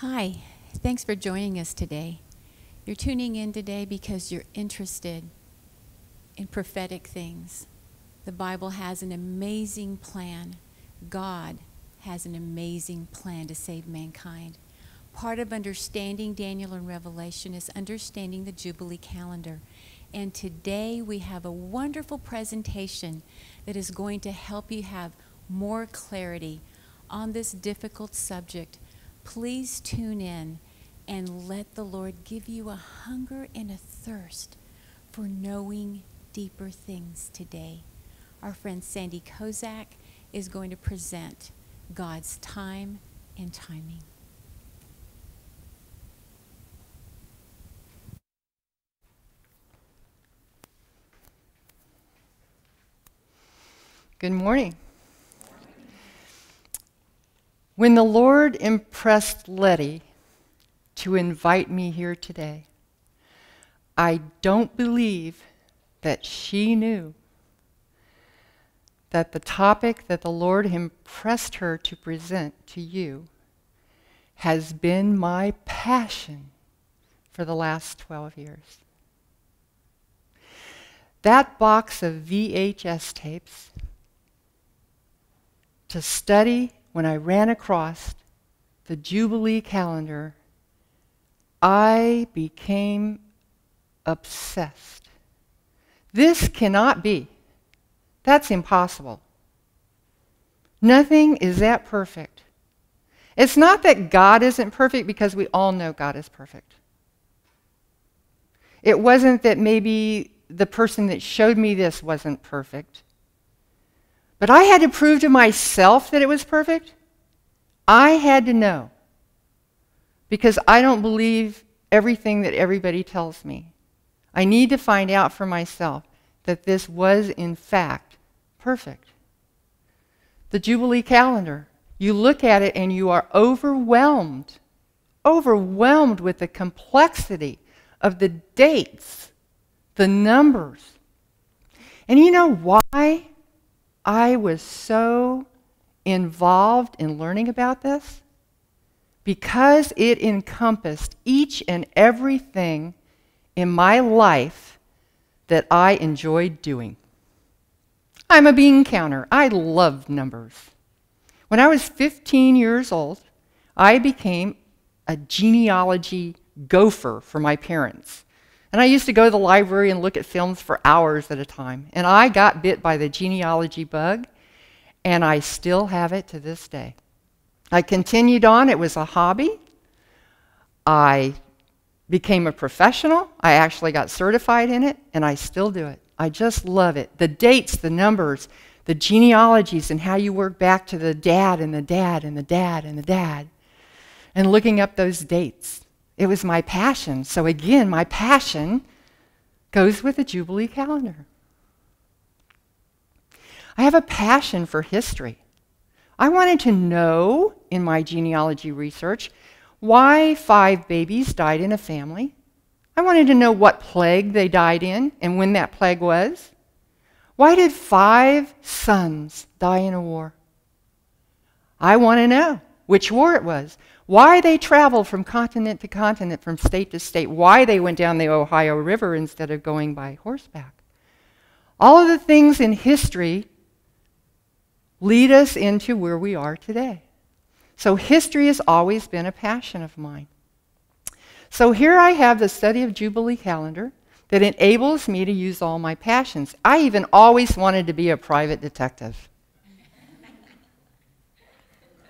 Hi, thanks for joining us today. You're tuning in today because you're interested in prophetic things. The Bible has an amazing plan. God has an amazing plan to save mankind. Part of understanding Daniel and Revelation is understanding the Jubilee calendar. And today we have a wonderful presentation that is going to help you have more clarity on this difficult subject. Please tune in and let the Lord give you a hunger and a thirst for knowing deeper things today. Our friend Sandi Koscak is going to present God's time and timing. Good morning. When the Lord impressed Letty to invite me here today, I don't believe that she knew that the topic that the Lord impressed her to present to you has been my passion for the last 12 years. That box of VHS tapes to study when I ran across the Jubilee calendar, I became obsessed. This cannot be. That's impossible. Nothing is that perfect. It's not that God isn't perfect, because we all know God is perfect. It wasn't that maybe the person that showed me this wasn't perfect. But I had to prove to myself that it was perfect. I had to know. Because I don't believe everything that everybody tells me. I need to find out for myself that this was, in fact, perfect. The Jubilee calendar. You look at it and you are overwhelmed with the complexity of the dates, the numbers. And you know why I was so involved in learning about this? Because it encompassed each and everything in my life that I enjoyed doing. I'm a bean counter. I love numbers. When I was 15 years old, I became a genealogy gopher for my parents. And I used to go to the library and look at films for hours at a time. And I got bit by the genealogy bug, and I still have it to this day. I continued on. It was a hobby. I became a professional. I actually got certified in it, and I still do it. I just love it. The dates, the numbers, the genealogies, and how you work back to the dad and the dad and the dad and the dad, and looking up those dates. It was my passion. So again, my passion goes with the Jubilee calendar. I have a passion for history. I wanted to know in my genealogy research why 5 babies died in a family. I wanted to know what plague they died in and when that plague was. Why did 5 sons die in a war? I want to know which war it was. Why they traveled from continent to continent, from state to state. Why they went down the Ohio River instead of going by horseback. All of the things in history lead us into where we are today. So history has always been a passion of mine. So here I have the study of Jubilee calendar that enables me to use all my passions. I even always wanted to be a private detective.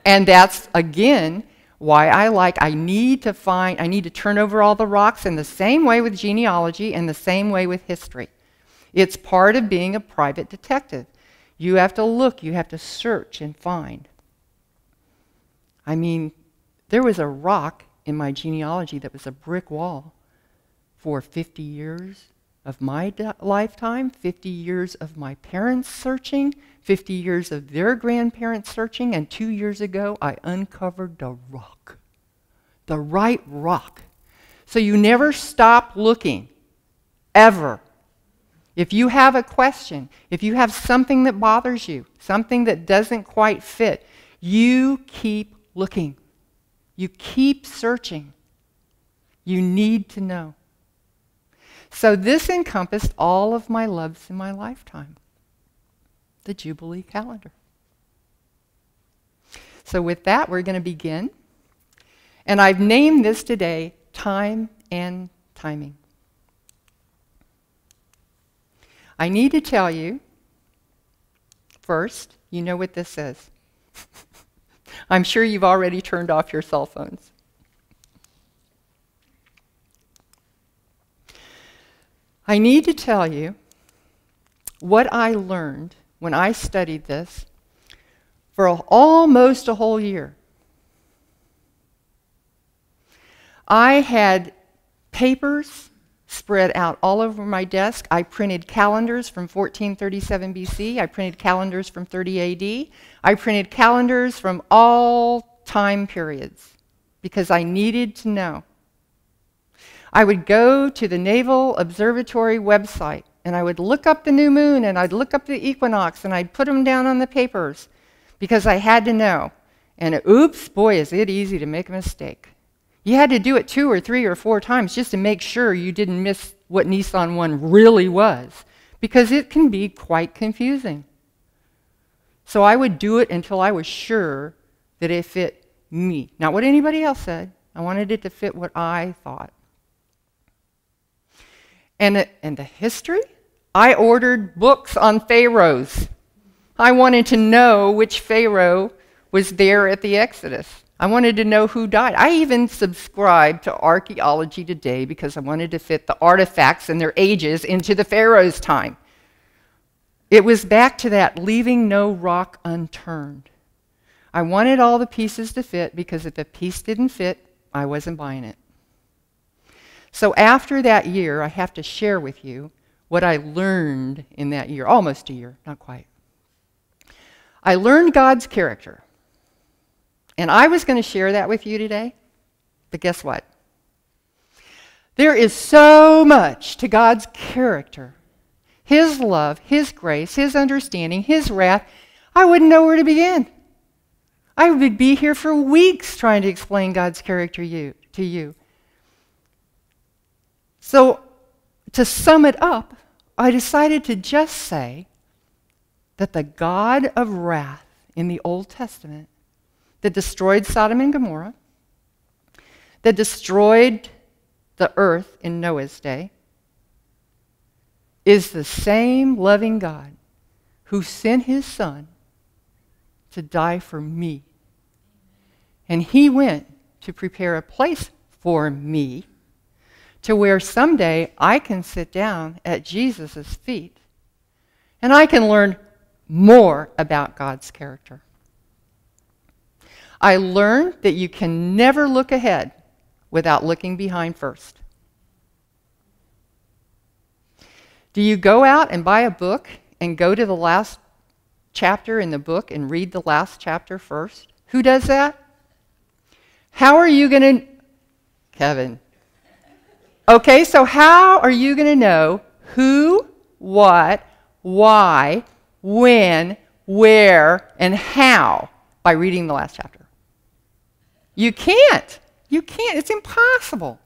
And that's, again, why I need to turn over all the rocks in the same way with genealogy and the same way with history. It's part of being a private detective. You have to look, you have to search and find. I mean, there was a rock in my genealogy that was a brick wall for 50 years of my lifetime, 50 years of my parents searching, 50 years of their grandparents searching, and 2 years ago I uncovered the rock, the right rock. So you never stop looking, ever. If you have a question, if you have something that bothers you, something that doesn't quite fit, you keep looking. You keep searching. You need to know. So this encompassed all of my loves in my lifetime. The Jubilee calendar. So with that, we're going to begin. And I've named this today Time and Timing. I need to tell you, first, you know what this says. I'm sure you've already turned off your cell phones. I need to tell you what I learned when I studied this for almost a whole year. I had papers spread out all over my desk. I printed calendars from 1437 BC. I printed calendars from 30 AD. I printed calendars from all time periods because I needed to know. I would go to the Naval Observatory website and I would look up the new moon and I'd look up the equinox and I'd put them down on the papers because I had to know. And oops, boy, is it easy to make a mistake. You had to do it 2 or 3 or 4 times just to make sure you didn't miss what Nisan 1 really was, because it can be quite confusing. So I would do it until I was sure that it fit me. Not what anybody else said. I wanted it to fit what I thought. And the history? I ordered books on pharaohs. I wanted to know which pharaoh was there at the Exodus. I wanted to know who died. I even subscribed to Archaeology Today because I wanted to fit the artifacts and their ages into the pharaoh's time. It was back to that leaving no rock unturned. I wanted all the pieces to fit because if a piece didn't fit, I wasn't buying it. So after that year, I have to share with you what I learned in that year, almost a year, not quite. I learned God's character. And I was going to share that with you today, but guess what? There is so much to God's character, His love, His grace, His understanding, His wrath, I wouldn't know where to begin. I would be here for weeks trying to explain God's character to you. So, to sum it up, I decided to just say that the God of wrath in the Old Testament that destroyed Sodom and Gomorrah, that destroyed the earth in Noah's day, is the same loving God who sent His Son to die for me. And He went to prepare a place for me to where someday I can sit down at Jesus' feet and I can learn more about God's character. I learned that you can never look ahead without looking behind first. Do you go out and buy a book and go to the last chapter in the book and read the last chapter first? Who does that? How are you going to... Kevin. Okay, so how are you going to know who, what, why, when, where, and how by reading the last chapter? You can't. You can't. It's impossible.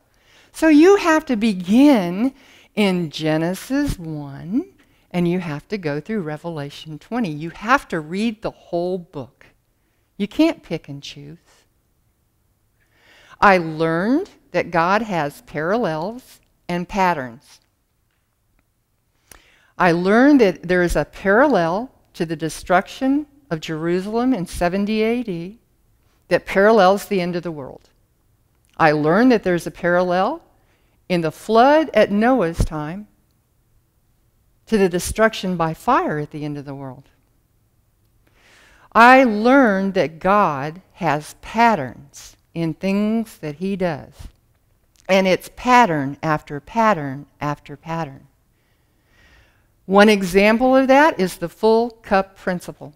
So you have to begin in Genesis 1, and you have to go through Revelation 20. You have to read the whole book. You can't pick and choose. I learned that God has parallels and patterns. I learned that there is a parallel to the destruction of Jerusalem in 70 AD that parallels the end of the world. I learned that there's a parallel in the flood at Noah's time to the destruction by fire at the end of the world. I learned that God has patterns in things that He does. And it's pattern after pattern after pattern. One example of that is the full cup principle.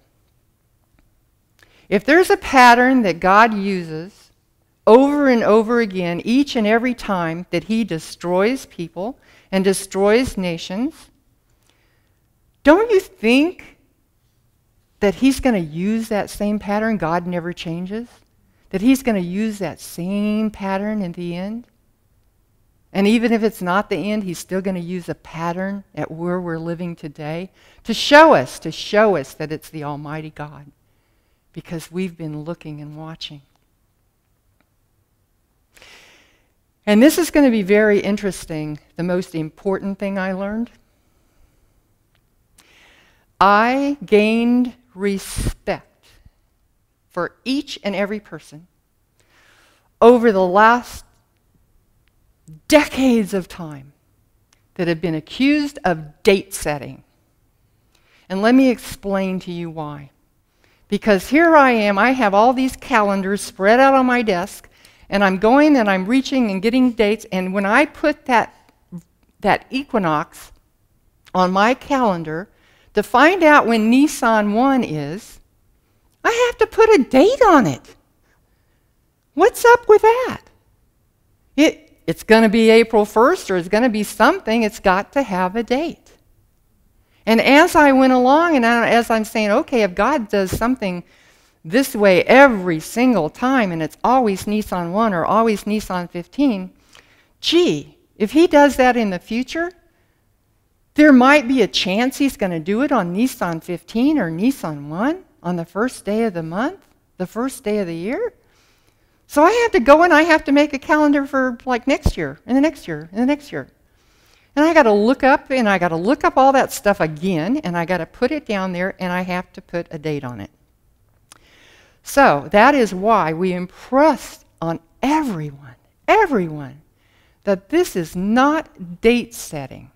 If there's a pattern that God uses over and over again, each and every time that He destroys people and destroys nations, don't you think that He's going to use that same pattern? God never changes. that he's going to use that same pattern in the end? And even if it's not the end, he's still going to use a pattern at where we're living today to show us that it's the Almighty God, because we've been looking and watching. And this is going to be very interesting, the most important thing I learned. I gained respect for each and every person over the last decades of time that have been accused of date setting. And let me explain to you why. Because here I am, I have all these calendars spread out on my desk, and I'm going and I'm reaching and getting dates, and when I put that equinox on my calendar to find out when Nisan 1 is, I have to put a date on it. What's up with that? It's going to be April 1st, or it's going to be something. It's got to have a date. And as I went along, and as I'm saying, okay, if God does something this way every single time, and it's always Nisan 1 or always Nisan 15, gee, if he does that in the future, there might be a chance he's going to do it on Nisan 15 or Nisan 1 on the first day of the month, the first day of the year. So I have to go and I have to make a calendar for like next year, and the next year, and the next year. And I got to look up, and I got to look up all that stuff again, and I got to put it down there, and I have to put a date on it. So that is why we impress on everyone, that this is not date setting.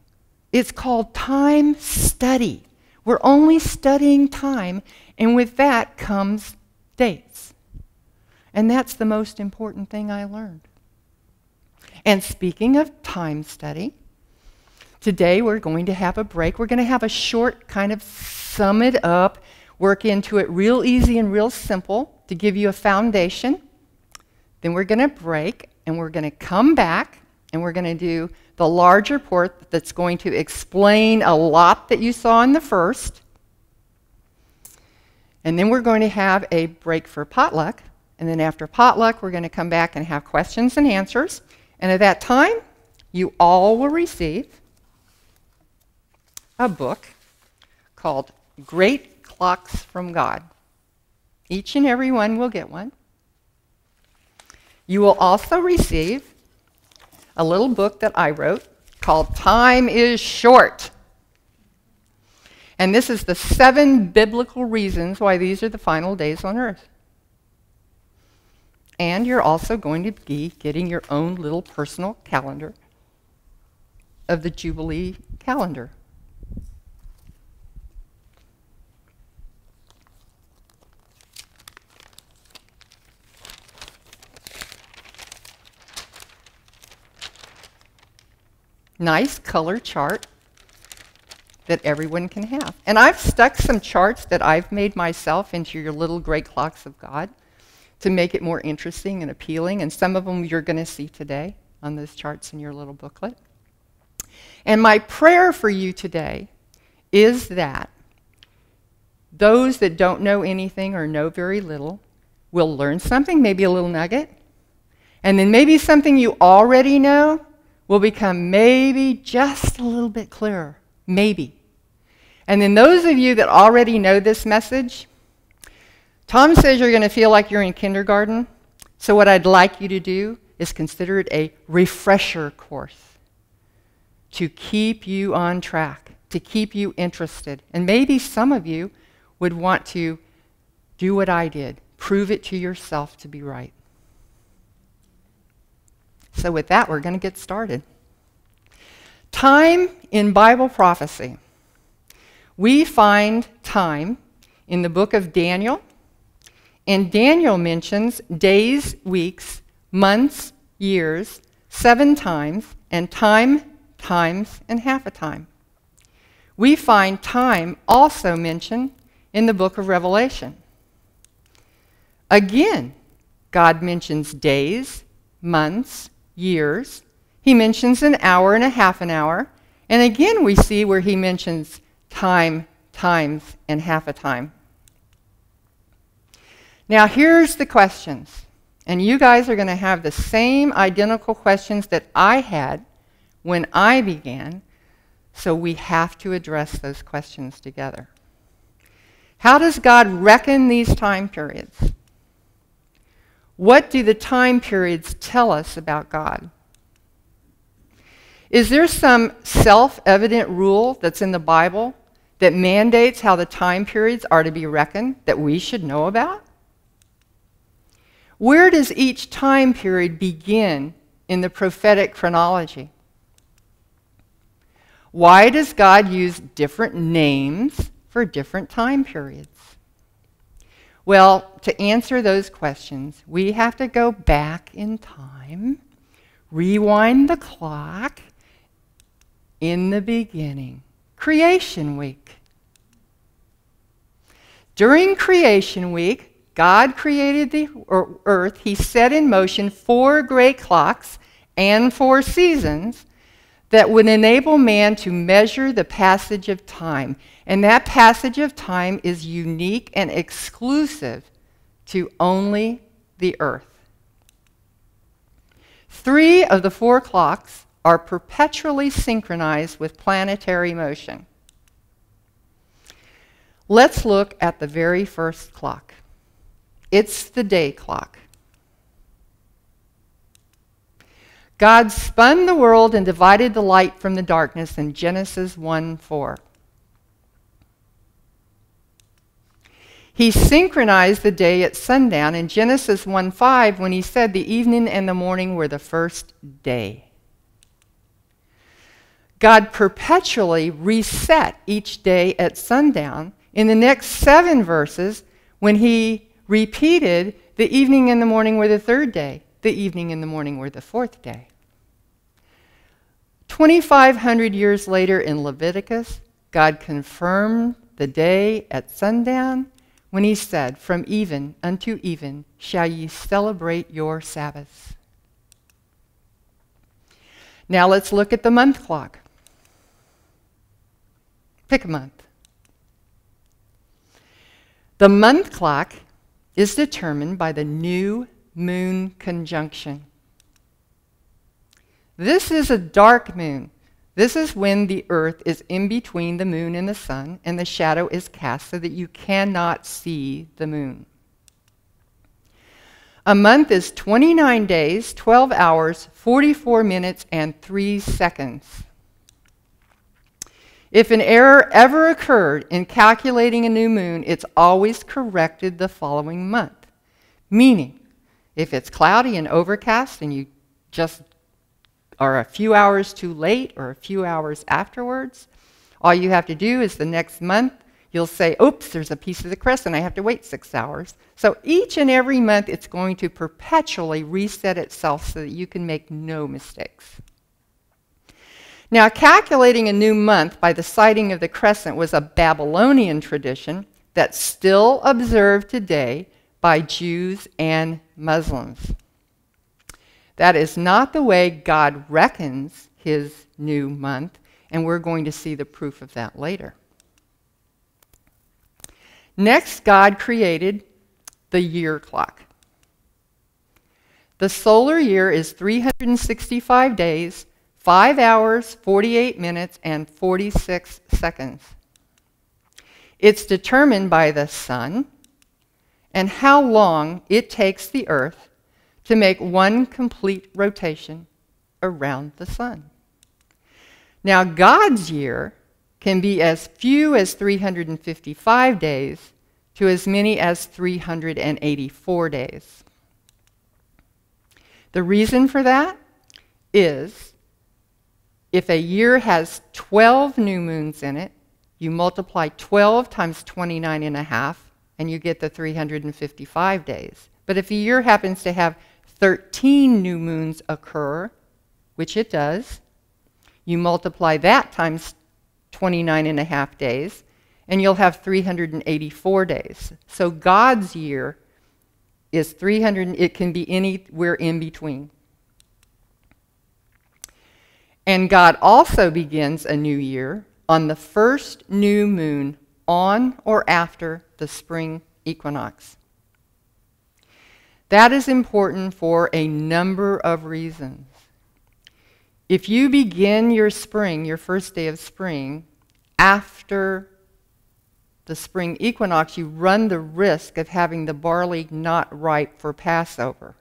It's called time study. We're only studying time, and with that comes dates. And that's the most important thing I learned. And speaking of time study, today we're going to have a break. We're going to have a short kind of sum it up, work into it real easy and real simple to give you a foundation. Then we're going to break, and we're going to come back, and we're going to do the larger part that's going to explain a lot that you saw in the first. And then we're going to have a break for potluck. And then after potluck, we're going to come back and have questions and answers. And at that time, you all will receive a book called Great Clocks from God. Each and every one will get one. You will also receive a little book that I wrote called Time is Short. And this is the 7 biblical reasons why these are the final days on earth. And you're also going to be getting your own little personal calendar of the Jubilee calendar. Nice color chart that everyone can have. And I've stuck some charts that I've made myself into your little great clocks of God to make it more interesting and appealing, and some of them you're going to see today on those charts in your little booklet. And my prayer for you today is that those that don't know anything or know very little will learn something, maybe a little nugget, and then maybe something you already know will become maybe just a little bit clearer, maybe. And then those of you that already know this message, Tom says you're going to feel like you're in kindergarten, so what I'd like you to do is consider it a refresher course to keep you on track, to keep you interested. And maybe some of you would want to do what I did, prove it to yourself to be right. So with that, we're going to get started. Time in Bible prophecy. We find time in the book of Daniel, and Daniel mentions days, weeks, months, years, 7 times, and time, times, and half a time. We find time also mentioned in the book of Revelation. Again, God mentions days, months, years. He mentions an hour and a half an hour. And again, we see where he mentions time, times, and half a time. Now, here's the questions. And you guys are going to have the same identical questions that I had when I began, so we have to address those questions together. How does God reckon these time periods? What do the time periods tell us about God? Is there some self-evident rule that's in the Bible that mandates how the time periods are to be reckoned that we should know about? Where does each time period begin in the prophetic chronology? Why does God use different names for different time periods? Well, to answer those questions, we have to go back in time, rewind the clock, in the beginning, Creation Week. During Creation Week, God created the earth. He set in motion 4 great clocks and 4 seasons that would enable man to measure the passage of time. And that passage of time is unique and exclusive to only the earth. 3 of the 4 clocks are perpetually synchronized with planetary motion. Let's look at the very first clock. It's the day clock. God spun the world and divided the light from the darkness in Genesis 1:4. He synchronized the day at sundown in Genesis 1:5 when he said the evening and the morning were the first day. God perpetually reset each day at sundown in the next 7 verses when he repeated the evening and the morning were the 3rd day, the evening and the morning were the 4th day. 2,500 years later in Leviticus, God confirmed the day at sundown when he said, "From even unto even shall ye celebrate your Sabbaths." Now let's look at the month clock. Pick a month. The month clock is determined by the new moon conjunction. This is a dark moon. This is when the earth is in between the moon and the sun, and the shadow is cast so that you cannot see the moon. A month is 29 days, 12 hours, 44 minutes, and 3 seconds. If an error ever occurred in calculating a new moon, it's always corrected the following month. Meaning, if it's cloudy and overcast and you just are a few hours too late or a few hours afterwards, all you have to do is the next month, you'll say, oops, there's a piece of the crescent, I have to wait 6 hours. So each and every month, it's going to perpetually reset itself so that you can make no mistakes. Now, calculating a new month by the sighting of the crescent was a Babylonian tradition that's still observed today by Jews and Muslims. That is not the way God reckons his new month, and we're going to see the proof of that later. Next, God created the year clock. The solar year is 365 days, 5 hours, 48 minutes, and 46 seconds. It's determined by the sun and how long it takes the earth to make one complete rotation around the sun. Now, God's year can be as few as 355 days to as many as 384 days. The reason for that is if a year has 12 new moons in it, you multiply 12 times 29 and a half, and you get the 355 days. But if a year happens to have 13 new moons occur, which it does, you multiply that times 29 and a half days, and you'll have 384 days. So God's year is 300, it can be anywhere in between. And God also begins a new year on the first new moon on or after the spring equinox. That is important for a number of reasons. If you begin your spring, your first day of spring, after the spring equinox, you run the risk of having the barley not ripe for Passover.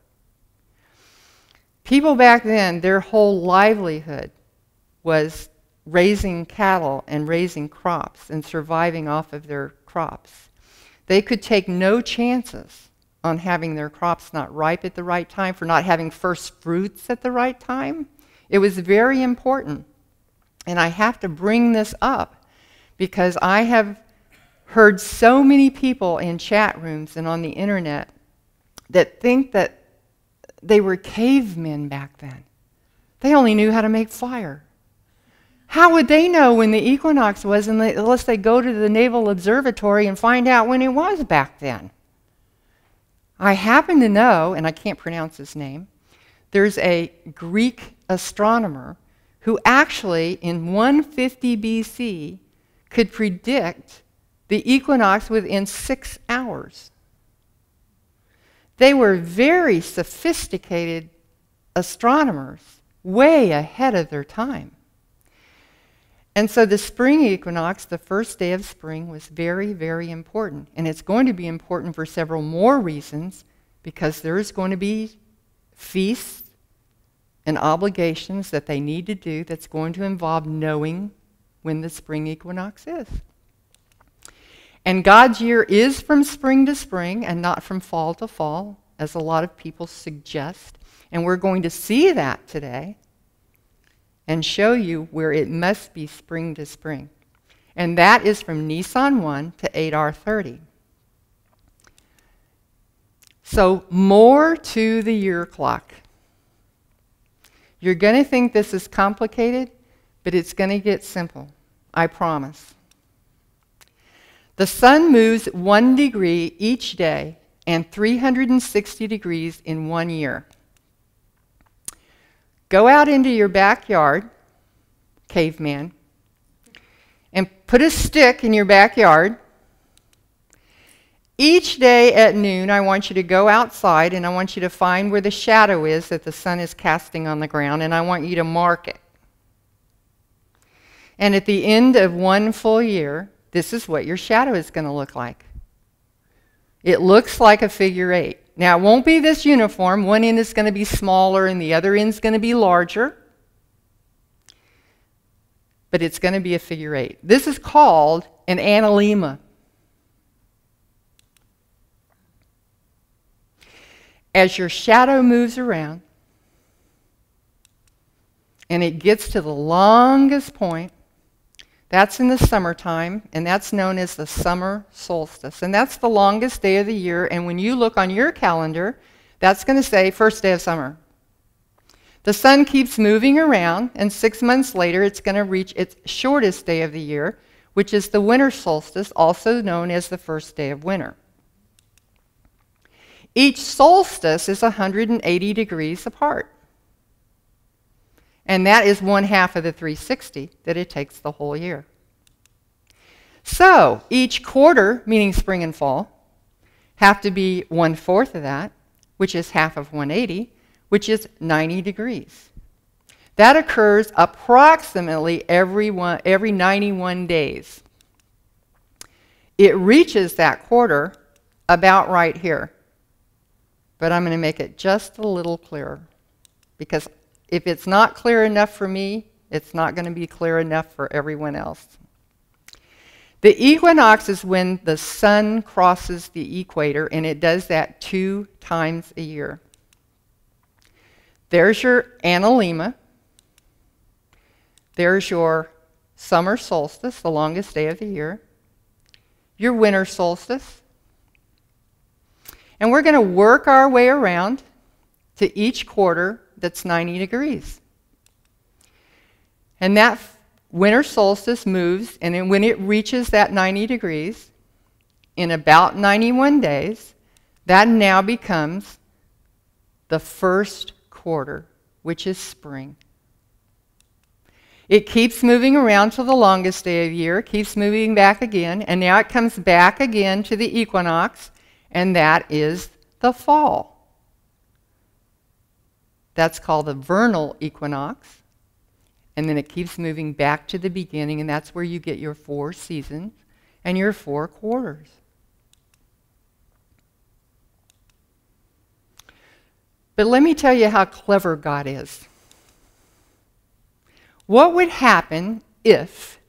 People back then, their whole livelihood was raising cattle and raising crops and surviving off of their crops. They could take no chances on having their crops not ripe at the right time, for not having first fruits at the right time. It was very important. And I have to bring this up because I have heard so many people in chat rooms and on the internet that think that they were cavemen back then. They only knew how to make fire. How would they know when the equinox was unless they go to the Naval Observatory and find out when it was back then? I happen to know, and I can't pronounce his name, there's a Greek astronomer who actually in 150 BC could predict the equinox within 6 hours. They were very sophisticated astronomers, way ahead of their time. And so the spring equinox, the first day of spring, was very, very important. And it's going to be important for several more reasons, because there's going to be feasts and obligations that they need to do that's going to involve knowing when the spring equinox is. And God's year is from spring to spring and not from fall to fall, as a lot of people suggest. And we're going to see that today and show you where it must be spring to spring. And that is from Nisan 1 to Adar 30. So more to the year clock. You're going to think this is complicated, but it's going to get simple. I promise. The sun moves 1 degree each day and 360 degrees in 1 year. Go out into your backyard, caveman, and put a stick in your backyard. Each day at noon, I want you to go outside and I want you to find where the shadow is that the sun is casting on the ground, and I want you to mark it. And at the end of 1 full year, this is what your shadow is going to look like. It looks like a figure 8. Now, it won't be this uniform. One end is going to be smaller and the other end is going to be larger. But it's going to be a figure 8. This is called an analemma. As your shadow moves around and it gets to the longest point, that's in the summertime, and that's known as the summer solstice. And that's the longest day of the year, and when you look on your calendar, that's going to say first day of summer. The sun keeps moving around, and 6 months later, it's going to reach its shortest day of the year, which is the winter solstice, also known as the first day of winter. Each solstice is 180 degrees apart. And that is 1/2 of the 360 that it takes the whole year. So each quarter, meaning spring and fall, have to be 1/4 of that, which is half of 180, which is 90 degrees. That occurs approximately every 91 days. It reaches that quarter about right here. But I'm going to make it just a little clearer, because if it's not clear enough for me, it's not going to be clear enough for everyone else. The equinox is when the sun crosses the equator, and it does that 2 times a year. There's your analemma. There's your summer solstice, the longest day of the year. Your winter solstice. And we're going to work our way around to each quarter that's 90 degrees. And that winter solstice moves, and then when it reaches that 90 degrees, in about 91 days, that now becomes the first quarter, which is spring. It keeps moving around till the longest day of the year, keeps moving back again, and now it comes back again to the equinox, and that is the fall. That's called the vernal equinox. And then it keeps moving back to the beginning, and that's where you get your 4 seasons and your 4 quarters. But let me tell you how clever God is. What would happen if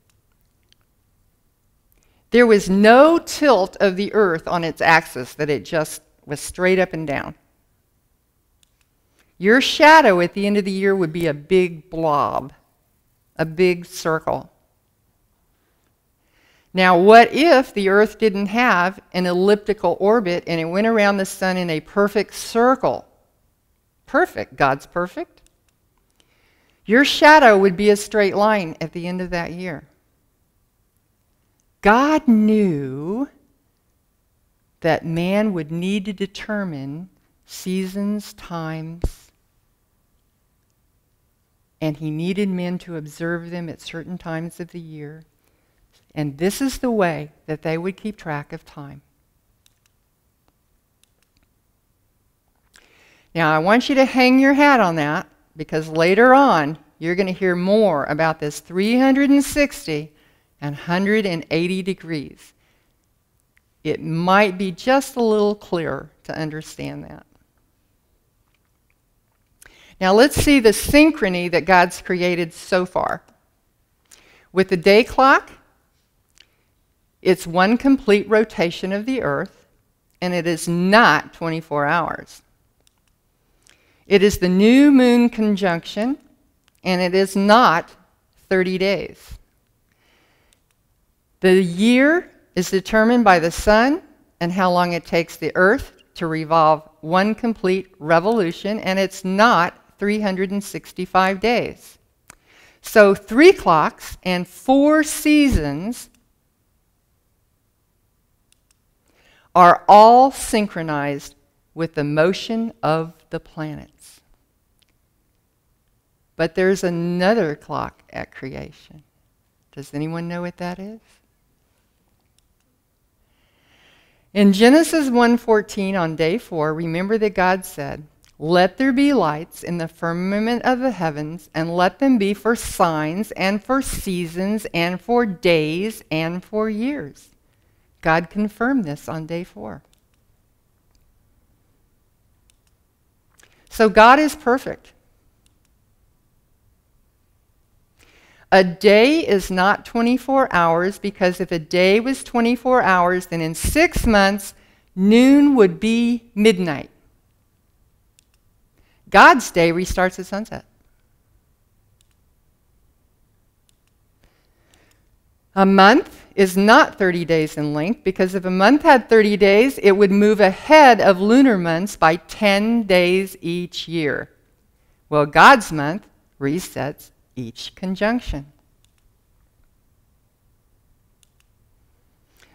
there was no tilt of the earth on its axis, that it just was straight up and down? Your shadow at the end of the year would be a big blob, a big circle. Now, what if the earth didn't have an elliptical orbit and it went around the sun in a perfect circle? Perfect. God's perfect. Your shadow would be a straight line at the end of that year. God knew that man would need to determine seasons, times, and he needed men to observe them at certain times of the year. And this is the way that they would keep track of time. Now, I want you to hang your hat on that, because later on, you're going to hear more about this 360 and 180 degrees. It might be just a little clearer to understand that. Now, let's see the synchrony that God's created so far. With the day clock, it's one complete rotation of the earth, and it is not 24 hours. It is the new moon conjunction, and it is not 30 days. The year is determined by the sun and how long it takes the earth to revolve one complete revolution, and it's not 365 days. So 3 clocks and 4 seasons are all synchronized with the motion of the planets. But there's another clock at creation. Does anyone know what that is? In Genesis 1:14 on day 4, remember that God said, "Let there be lights in the firmament of the heavens, and let them be for signs and for seasons and for days and for years." God confirmed this on day 4. So God is perfect. A day is not 24 hours, because if a day was 24 hours, then in 6 months, noon would be midnight. God's day restarts at sunset. A month is not 30 days in length, because if a month had 30 days, it would move ahead of lunar months by 10 days each year. Well, God's month resets each conjunction.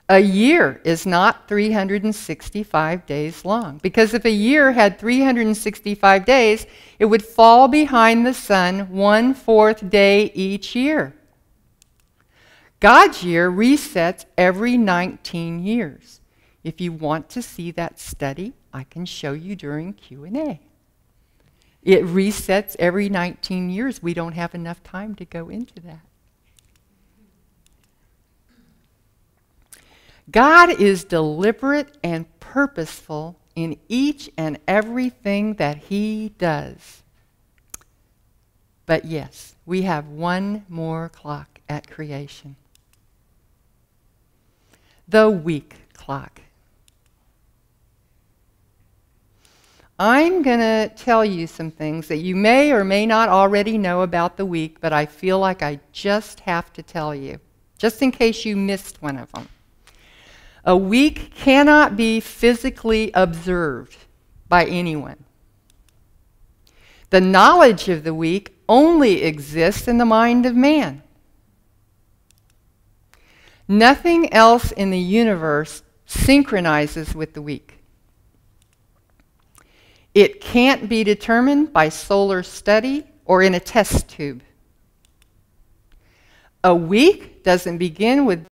A year is not 365 days long, because if a year had 365 days, it would fall behind the sun 1/4 day each year. God's year resets every 19 years. If you want to see that study, I can show you during Q&A. It resets every 19 years. We don't have enough time to go into that. God is deliberate and purposeful in each and everything that he does. But yes, we have one more clock at creation. The week clock. I'm going to tell you some things that you may or may not already know about the week, but I feel like I just have to tell you, just in case you missed one of them. A week cannot be physically observed by anyone. The knowledge of the week only exists in the mind of man. Nothing else in the universe synchronizes with the week. It can't be determined by solar study or in a test tube. A week doesn't begin with